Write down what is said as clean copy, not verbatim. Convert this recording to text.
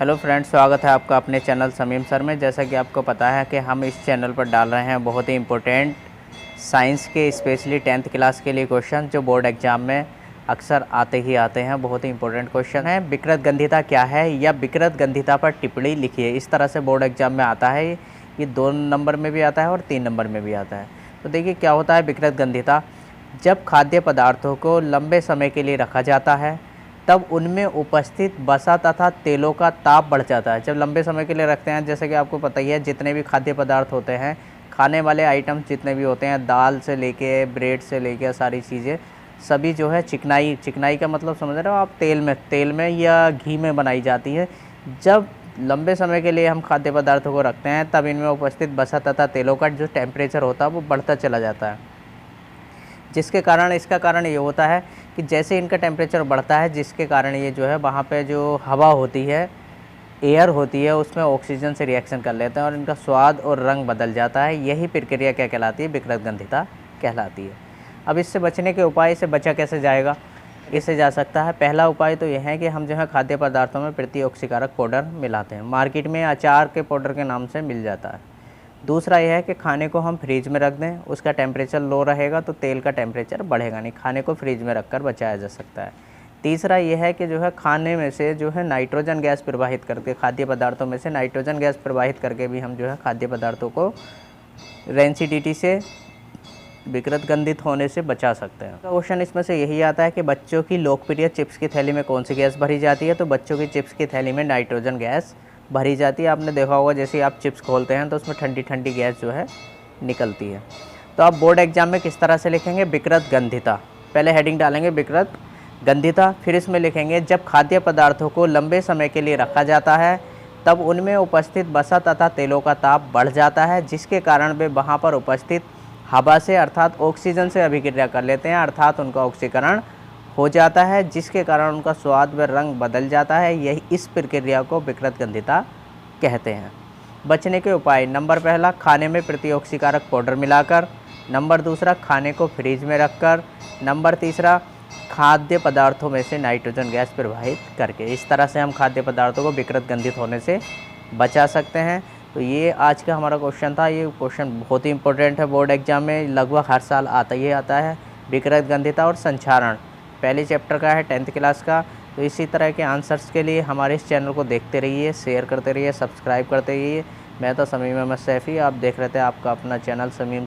Hello friends, स्वागत है आपका अपने चैनल समीम सर में। जैसा कि आपको पता है कि हम इस चैनल पर डाल रहे हैं बहुत ही इम्पोर्टेंट साइंस के, स्पेशली 10th क्लास के लिए क्वेश्चन जो बोर्ड एग्जाम में अक्सर आते ही आते हैं। बहुत ही इंपॉर्टेंट क्वेश्चन है। विकृत गंधिता क्या है या विकृत गंधिता पर टिप्पणी लिखिए, इस तरह से बोर्ड एग्जाम में आता है। ये 2 नंबर में भी आता है और 3 नंबर में भी आता है। तो देखिए क्या होता है विकृत गंधिता। जब खाद्य पदार्थों को लंबे समय के लिए रखा जाता है तब उनमें उपस्थित वसा तथा तेलों का ताप बढ़ जाता है। जब लंबे समय के लिए रखते हैं, जैसे कि आपको पता ही है, जितने भी खाद्य पदार्थ होते हैं, खाने वाले आइटम्स जितने भी होते हैं, दाल से लेके ब्रेड से लेके सारी चीज़ें, सभी जो है चिकनाई का मतलब समझ रहे हो आप, तेल में या घी में बनाई जाती है। जब लंबे समय के लिए हम खाद्य पदार्थों को रखते हैं तब इनमें उपस्थित वसा तथा तेलों का जो टेम्परेचर होता है वो बढ़ता चला जाता है, जिसके कारण इसका कारण ये होता है कि जैसे इनका टेम्परेचर बढ़ता है, जिसके कारण ये जो है वहाँ पे जो हवा होती है, एयर होती है, उसमें ऑक्सीजन से रिएक्शन कर लेते हैं और इनका स्वाद और रंग बदल जाता है। यही प्रक्रिया क्या कहलाती है? विकृत गंधिता कहलाती है। अब इससे बचने के उपाय, से बचा कैसे जाएगा? इससे जा सकता है। पहला उपाय तो यह है कि हम जो है खाद्य पदार्थों में प्रतिऑक्सीकारक पाउडर मिलाते हैं। मार्केट में अचार के पाउडर के नाम से मिल जाता है। दूसरा यह है कि खाने को हम फ्रीज में रख दें, उसका टेम्परेचर लो रहेगा तो तेल का टेम्परेचर बढ़ेगा नहीं। खाने को फ्रीज में रखकर बचाया जा सकता है। तीसरा यह है कि जो है खाने में से जो है नाइट्रोजन गैस प्रवाहित करके, खाद्य पदार्थों में से नाइट्रोजन गैस प्रवाहित करके भी हम जो है खाद्य पदार्थों को रेंसिडिटी से, विकृत गंधित होने से बचा सकते हैं। क्वेश्चन इसमें से यही आता है कि बच्चों की लोकप्रिय चिप्स की थैली में कौन सी गैस भरी जाती है? तो बच्चों की चिप्स की थैली में नाइट्रोजन गैस भरी जाती है। आपने देखा होगा जैसे आप चिप्स खोलते हैं तो उसमें ठंडी ठंडी गैस जो है निकलती है। तो आप बोर्ड एग्जाम में किस तरह से लिखेंगे? विकृत गंधिता, पहले हेडिंग डालेंगे विकृत गंधिता, फिर इसमें लिखेंगे जब खाद्य पदार्थों को लंबे समय के लिए रखा जाता है तब उनमें उपस्थित वसा तथा तेलों का ताप बढ़ जाता है, जिसके कारण वे वहाँ पर उपस्थित हवा से अर्थात ऑक्सीजन से अभिक्रिया कर लेते हैं, अर्थात उनका ऑक्सीकरण हो जाता है, जिसके कारण उनका स्वाद व रंग बदल जाता है। यही इस प्रक्रिया को विकृत गंधिता कहते हैं। बचने के उपाय: नंबर पहला, खाने में प्रतिऑक्सीकारक पाउडर मिलाकर। नंबर दूसरा, खाने को फ्रीज में रखकर। नंबर तीसरा, खाद्य पदार्थों में से नाइट्रोजन गैस प्रवाहित करके। इस तरह से हम खाद्य पदार्थों को विकृत गंधित होने से बचा सकते हैं। तो ये आज का हमारा क्वेश्चन था। ये क्वेश्चन बहुत ही इंपॉर्टेंट है, बोर्ड एग्जाम में लगभग हर साल आता ही आता है। विकृत गंधिता और संक्षारण पहले चैप्टर का है 10th क्लास का। तो इसी तरह के आंसर्स के लिए हमारे इस चैनल को देखते रहिए, शेयर करते रहिए, सब्सक्राइब करते रहिए। मैं तो समीम अहमद सैफ़ी, आप देख रहे थे आपका अपना चैनल समीम